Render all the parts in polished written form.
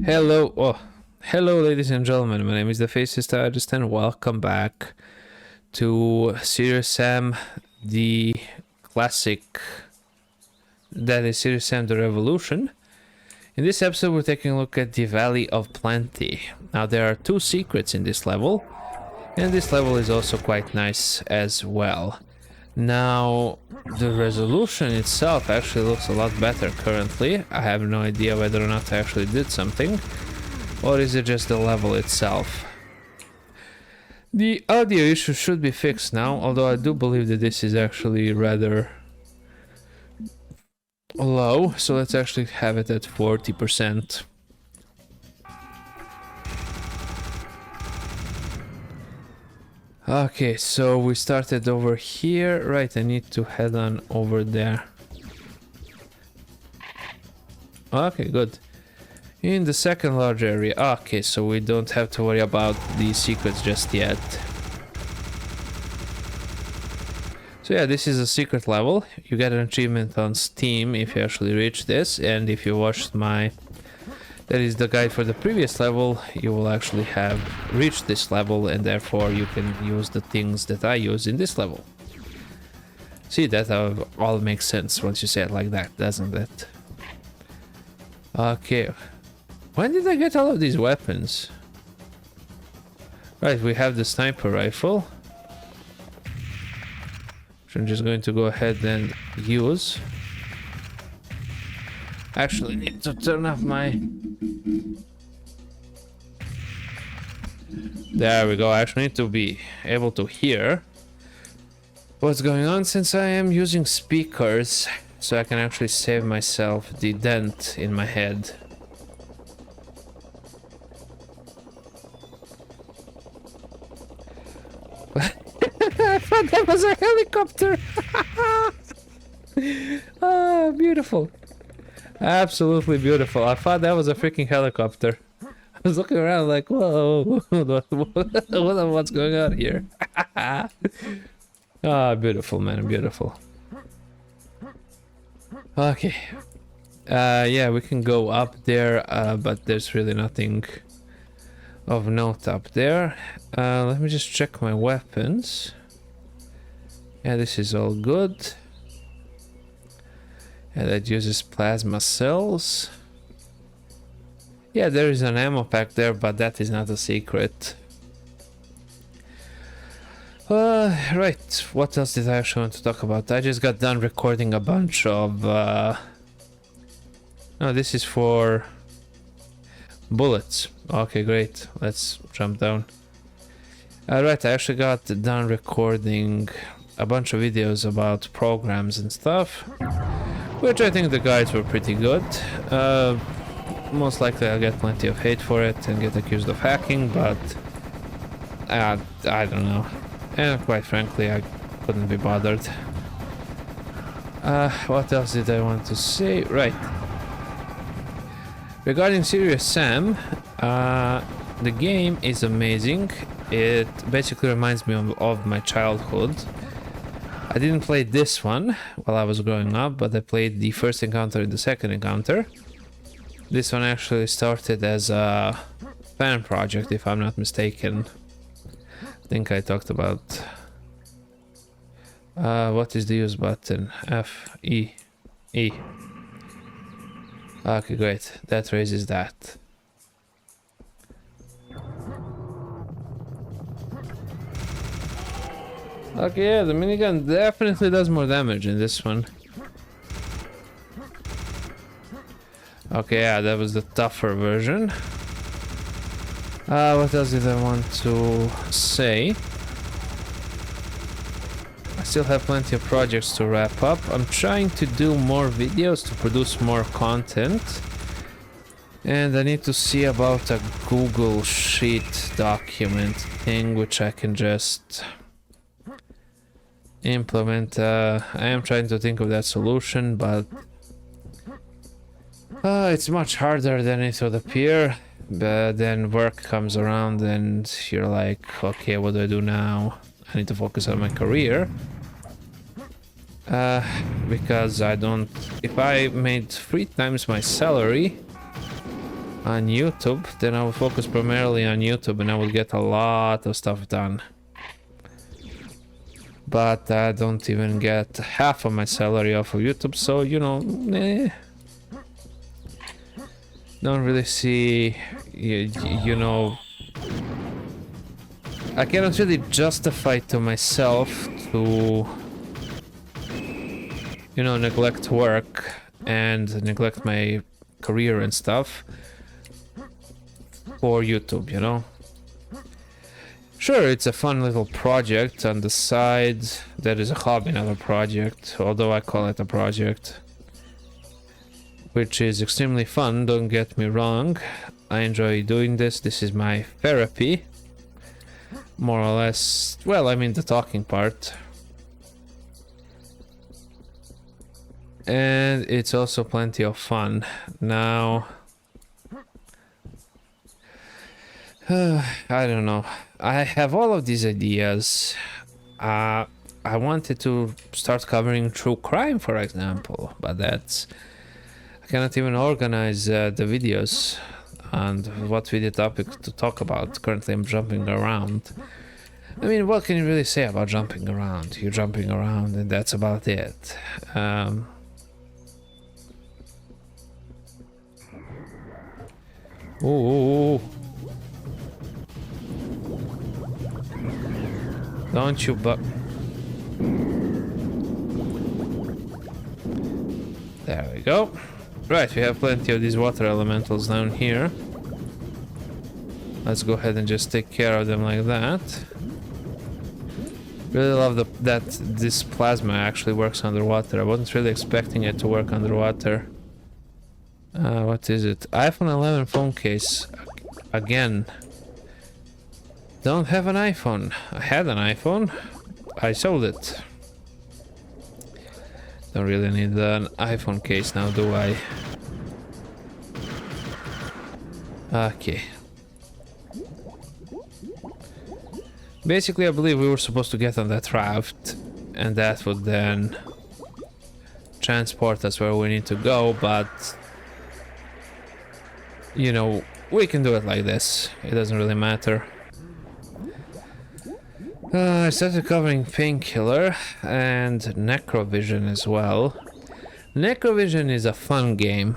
Hello, ladies and gentlemen. My name is the Faces Artist, and welcome back to Serious Sam, the classic. That is Serious Sam: The Revolution. In this episode, we're taking a look at the Valley of Plenty. Now, there are two secrets in this level, and this level is also quite nice as well. Now, the resolution itself actually looks a lot better currently. I have no idea whether or not I actually did something, or is it just the level itself? The audio issue should be fixed now, although I do believe that this is actually rather low, so let's actually have it at 40%. Okay, so we started over here. Right, I need to head on over there. Okay, good. In the second large area. Okay, so we don't have to worry about these secrets just yet. So yeah, this is a secret level. You get an achievement on Steam if you actually reach this, and if you watched my... that is the guide for the previous level, you will actually have reached this level, and therefore you can use the things that I use in this level. See, that all makes sense once you say it like that, doesn't it? Okay. When did I get all of these weapons? Right, we have the sniper rifle, which I'm just going to go ahead and use. Actually need to turn off my... There we go. I actually need to be able to hear what's going on since I am using speakers, so I can actually save myself the dent in my head. I thought that was a helicopter. Ah, beautiful. Absolutely beautiful. I thought that was a freaking helicopter. I was looking around like, whoa, what's going on here? Ah, beautiful, man, beautiful. Okay. Yeah, we can go up there, but there's really nothing of note up there. Let me just check my weapons. Yeah, this is all good. Yeah, that uses plasma cells. Yeah, there is an ammo pack there, but that is not a secret. Right, what else did I actually want to talk about? I just got done recording a bunch of... No, this is for... bullets. Okay, great. Let's jump down. Right, I actually got done recording a bunch of videos about programs and stuff, which I think the guides were pretty good. Most likely I'll get plenty of hate for it and get accused of hacking, but I don't know. And quite frankly, I couldn't be bothered. What else did I want to say? Right. Regarding Serious Sam, the game is amazing. It basically reminds me of my childhood. I didn't play this one while I was growing up, but I played the first encounter and the second encounter. This one actually started as a fan project, if I'm not mistaken. I think I talked about... what is the use button? F, E, E. Okay, great. That raises that. Okay, yeah, the minigun definitely does more damage in this one. Okay, yeah, that was the tougher version. What else did I want to say? I still have plenty of projects to wrap up. I'm trying to do more videos to produce more content. And I need to see about a Google Sheet document thing, which I can just implement. I am trying to think of that solution, but it's much harder than it would appear. But then work comes around and you're like, okay, what do I do now? I need to focus on my career. Because I don't... if I made 3 times my salary, on YouTube, then I would focus primarily on YouTube and I would get a lot of stuff done. But I don't even get half of my salary off of YouTube, so you know, don't really see, you know, I cannot really justify to myself to, you know, neglect work and neglect my career and stuff for YouTube, you know. Sure, it's a fun little project on the side. That is a hobby, not a project, although I call it a project, which is extremely fun, don't get me wrong. I enjoy doing this. This is my therapy, more or less. Well, I mean the talking part. And it's also plenty of fun. Now, I don't know. I have all of these ideas. I wanted to start covering true crime, for example, but that's... I cannot even organize the videos and what video topic to talk about. Currently I'm jumping around. I mean, what can you really say about jumping around? You're jumping around and that's about it. Ooh. Don't you There we go. Right, we have plenty of these water elementals down here. Let's go ahead and just take care of them like that. Really love that this plasma actually works underwater. I wasn't really expecting it to work underwater. What is it? iPhone 11 phone case. Again. Don't have an iPhone. I had an iPhone. I sold it. Don't really need an iPhone case now, do I? Okay. Basically, I believe we were supposed to get on that raft, and that would then transport us where we need to go, but you know, we can do it like this. It doesn't really matter. I started covering Painkiller and Necrovision as well. Necrovision is a fun game,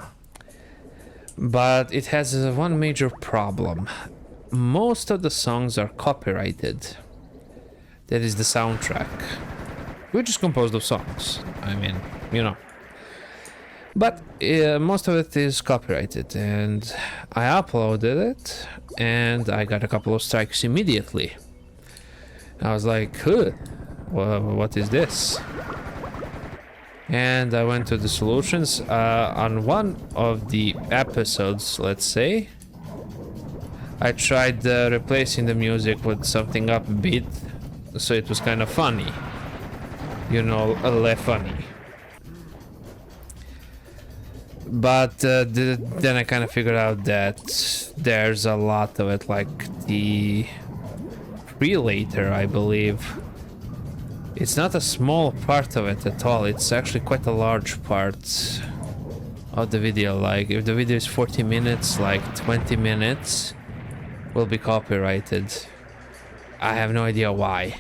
but it has one major problem. Most of the songs are copyrighted. That is the soundtrack, which is composed of songs. I mean, you know. But most of it is copyrighted, and I uploaded it, and I got a couple of strikes immediately. I was like, huh, what is this? And I went to the solutions. On one of the episodes, let's say, I tried replacing the music with something upbeat, so it was kind of funny. You know, less funny. But then I kind of figured out that there's a lot of it, like the relator, I believe. It's not a small part of it at all. It's actually quite a large part of the video. Like, if the video is 40 minutes, like 20 minutes will be copyrighted. I have no idea why.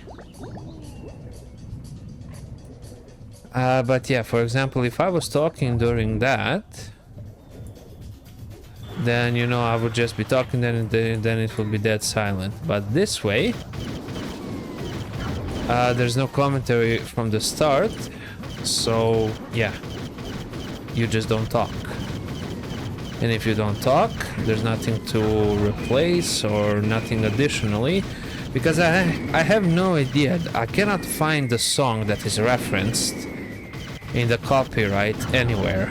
But yeah, for example, if I was talking during that, then, you know, I would just be talking, then it would be dead silent. But this way, there's no commentary from the start, so yeah, you just don't talk. And if you don't talk, there's nothing to replace or nothing additionally, because I have no idea. I cannot find the song that is referenced in the copyright anywhere,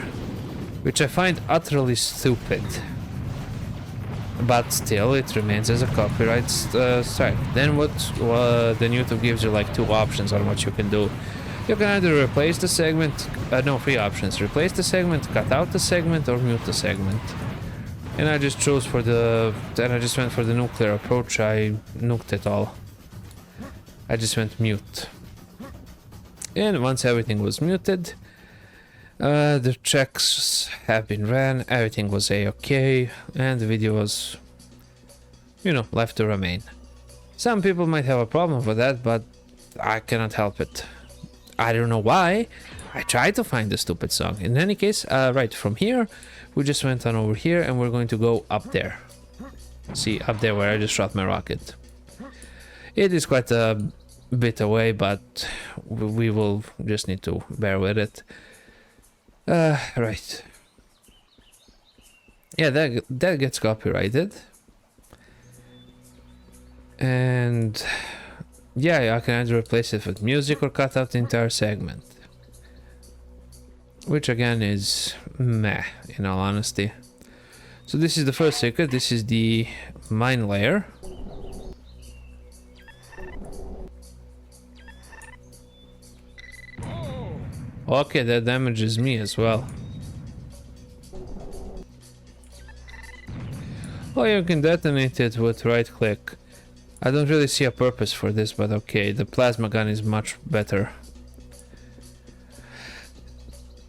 which I find utterly stupid. But still, it remains as a copyright strike. Then then YouTube gives you like two options on what you can do. You can either replace the segment, no, three options: replace the segment, cut out the segment, or mute the segment. And I just chose for then I just went for the nuclear approach. I nuked it all. I just went mute. And once everything was muted, The checks have been ran, everything was a-okay, and the video was, you know, left to remain. Some people might have a problem with that, but I cannot help it. I don't know why. I tried to find the stupid song. In any case, right, from here, we just went on over here, and we're going to go up there. See, up there where I just shot my rocket. It is quite a bit away, but we will just need to bear with it. Right. Yeah, that gets copyrighted. And yeah, I can either replace it with music or cut out the entire segment. Which again is meh, in all honesty. So this is the first secret, this is the mine layer. Okay, that damages me as well. Oh, you can detonate it with right click. I don't really see a purpose for this, but okay, the plasma gun is much better.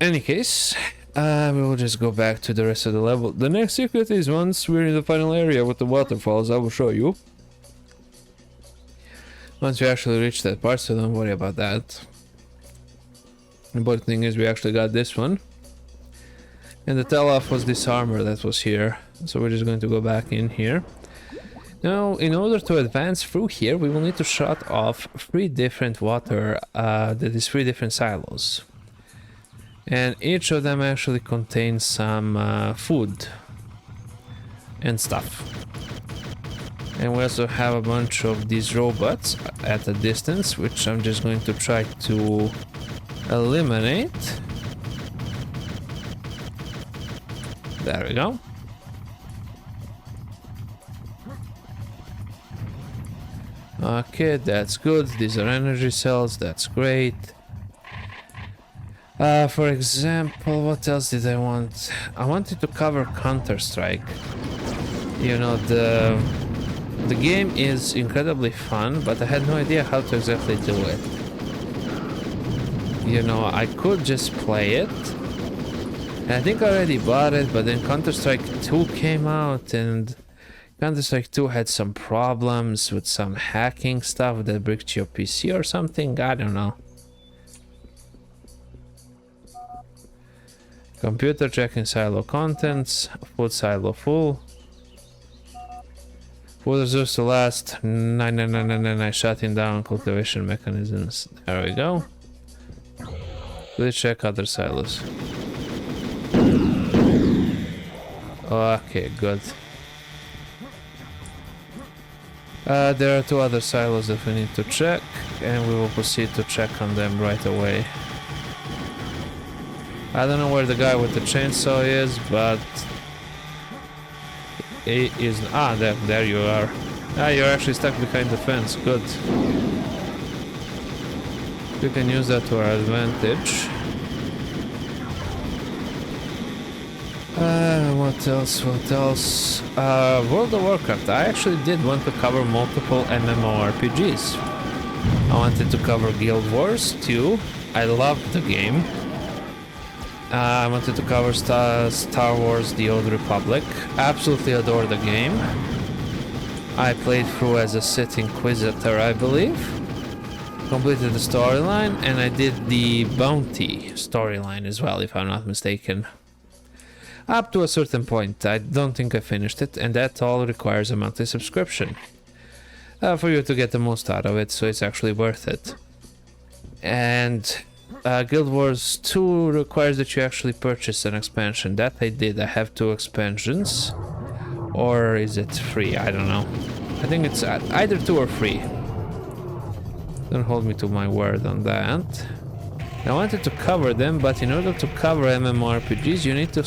Any case, we will just go back to the rest of the level. The next secret is once we're in the final area with the waterfalls, I will show you. Once we actually reach that part, so don't worry about that. The important thing is we actually got this one. And the tell-off was this armor that was here. So we're just going to go back in here. Now, in order to advance through here, we will need to shut off 3 different water, that is 3 different silos. And each of them actually contains some food and stuff. And we also have a bunch of these robots at a distance, which I'm just going to try to eliminate. There we go. Okay, that's good. These are energy cells, that's great. For example, what else did I want? I wanted to cover Counter-Strike. You know, the game is incredibly fun, but I had no idea how to exactly do it. You know, I could just play it. And I think I already bought it, but then Counter-Strike 2 came out, and Counter-Strike 2 had some problems with some hacking stuff that bricked your PC or something, I don't know. Computer checking silo contents, food silo full. Food reserves to last, 9, shutting down cultivation mechanisms. There we go. Let's check other silos. Okay, good. There are 2 other silos that we need to check, and we will proceed to check on them right away. I don't know where the guy with the chainsaw is, but he is... Ah, there you are. Ah, you're actually stuck behind the fence. Good. We can use that to our advantage. What else? What else? World of Warcraft. I actually did want to cover multiple MMORPGs. I wanted to cover Guild Wars 2. I loved the game. I wanted to cover Star Wars The Old Republic. Absolutely adore the game. I played through as a Sith Inquisitor, I believe. Completed the storyline, and I did the Bounty storyline as well, if I'm not mistaken. Up to a certain point. I don't think I finished it, and that all requires a monthly subscription. For you to get the most out of it, so it's actually worth it. And Guild Wars 2 requires that you actually purchase an expansion. That I did. I have 2 expansions. Or is it free? I don't know. I think it's either 2 or free. Don't hold me to my word on that. I wanted to cover them, but in order to cover MMORPGs, you need to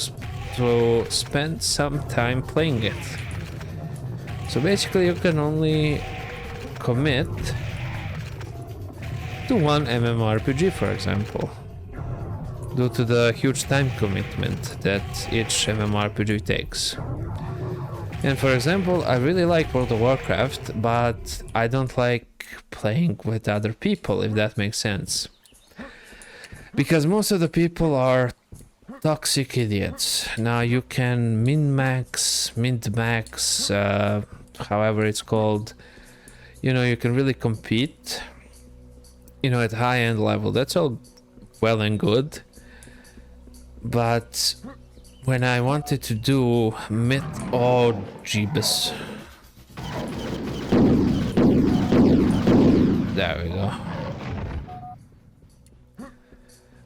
spend some time playing it. So basically, you can only commit to 1 MMORPG, for example, due to the huge time commitment that each MMORPG takes. And for example, I really like World of Warcraft, but I don't like playing with other people, if that makes sense. Because most of the people are Toxic idiots. Now you can min-max, mint-max, however it's called. You know, you can really compete, you know, at high-end level. That's all well and good. But when I wanted to do oh, Jeebus. There we go.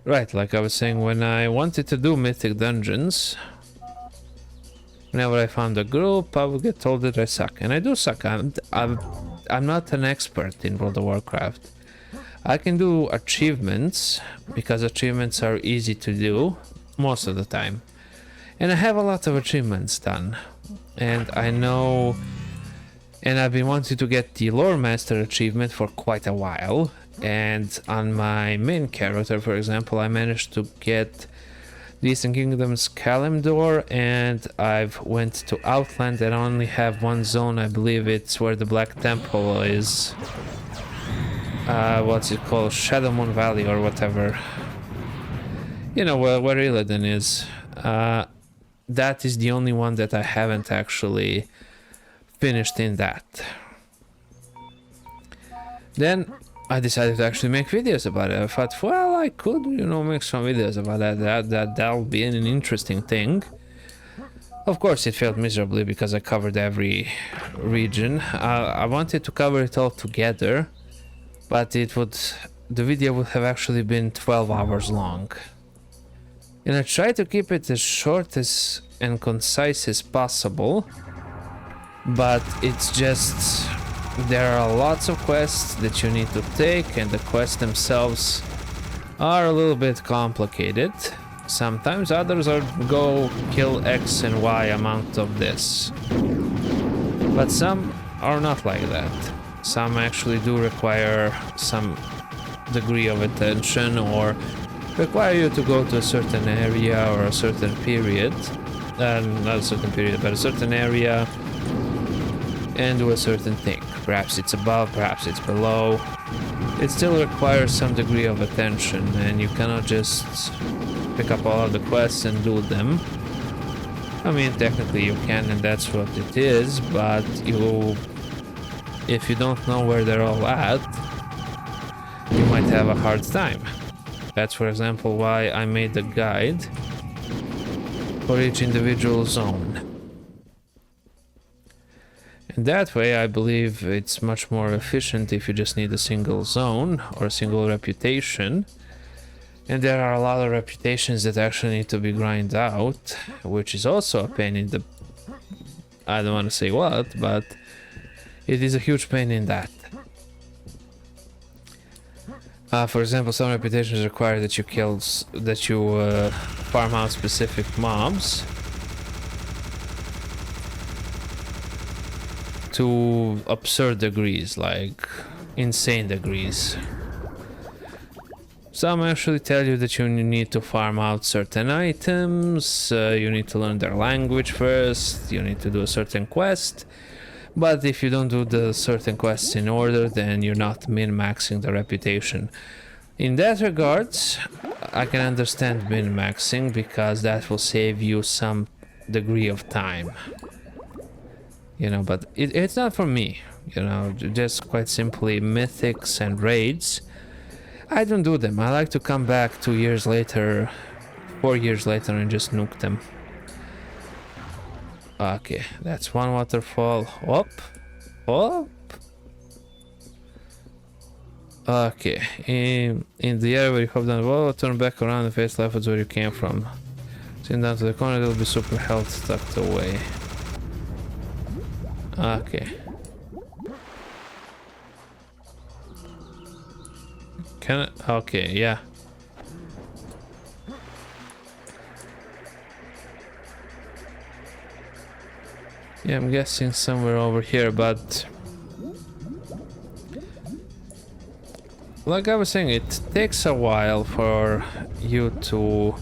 Right, like I was saying, when I wanted to do mythic dungeons, whenever I found a group, I would get told that I suck, and I do suck. I'm not an expert in World of Warcraft. I can do achievements because achievements are easy to do most of the time, and I have a lot of achievements done, and I know, and I've been wanting to get the Lore Master achievement for quite a while. And on my main character, for example, I managed to get the Eastern Kingdom's Kalimdor, and I've went to Outland and only have one zone. I believe it's where the Black Temple is. What's it called? Shadowmoon Valley or whatever. You know, where Illidan is. That is the only one that I haven't actually finished in that. Then I decided to actually make videos about it. I thought, well, I could, you know, make some videos about that'll be an interesting thing. Of course, it failed miserably because I covered every region. I wanted to cover it all together, but the video would have actually been 12 hours long. And I tried to keep it as short as and concise as possible, but it's just, there are lots of quests that you need to take, and the quests themselves are a little bit complicated. Sometimes others are go kill X and Y amount of this, but some are not like that. Some actually do require some degree of attention, or require you to go to a certain area or a certain period, not a certain period, but a certain area, and do a certain thing. Perhaps it's above, perhaps it's below. It still requires some degree of attention, and you cannot just pick up all of the quests and do them. I mean, technically you can, and that's what it is, but if you don't know where they're all at, you might have a hard time. That's, for example, why I made the guide for each individual zone. And that way, I believe it's much more efficient if you just need a single zone or a single reputation. And there are a lot of reputations that actually need to be grinded out, which is also a pain in the... I don't want to say what, but it is a huge pain in that. For example, some reputations require that you farm out specific mobs to absurd degrees, like insane degrees. Some actually tell you that you need to farm out certain items, you need to learn their language first, you need to do a certain quest. But if you don't do the certain quests in order, then you're not min-maxing the reputation. In that regards, I can understand min-maxing, because that will save you some degree of time. You know, but it's not for me. You know, just quite simply mythics and raids. I don't do them. I like to come back 2 years later, 4 years later, and just nuke them. Okay, that's one waterfall. Up, up. Okay, in the area where you hop down the wall, turn back around and face left where you came from. Send down to the corner, there'll be super health tucked away. Okay. Can I? Okay, yeah. Yeah, I'm guessing somewhere over here, but like I was saying, it takes a while for you to,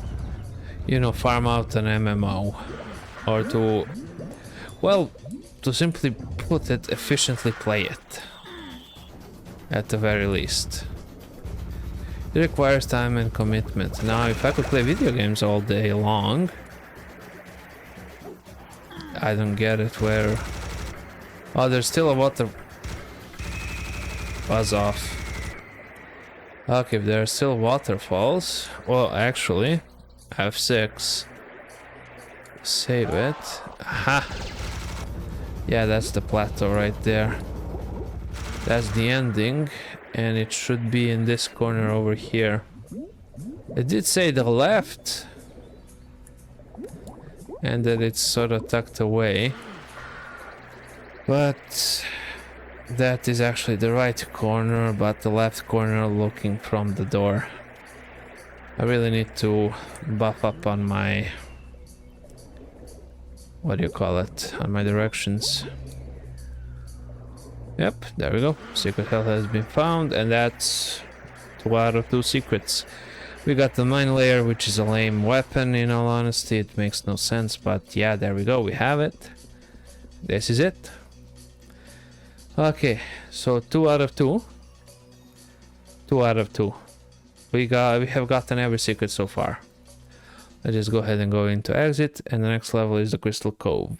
you know, farm out an MMO, or to, well, to simply put it, efficiently play it, at the very least. It requires time and commitment. Now, if I could play video games all day long... I don't get it, where... Oh, there's still a water... Buzz off. Okay, if there are still waterfalls... Well, actually... I have 6. Save it. Aha! Yeah, that's the plateau right there. That's the ending. And it should be in this corner over here. It did say the left. And that it's sort of tucked away. But that is actually the right corner, but the left corner looking from the door. I really need to buff up on my... What do you call it? On my directions. Yep, there we go. Secret hell has been found, and that's 2 out of 2 secrets. We got the mine layer, which is a lame weapon, in all honesty. It makes no sense, but yeah, there we go. We have it. This is it. Okay, so 2 out of 2. 2 out of 2. We have gotten every secret so far. Let's just go ahead and go into exit, and the next level is the Crystal Cove.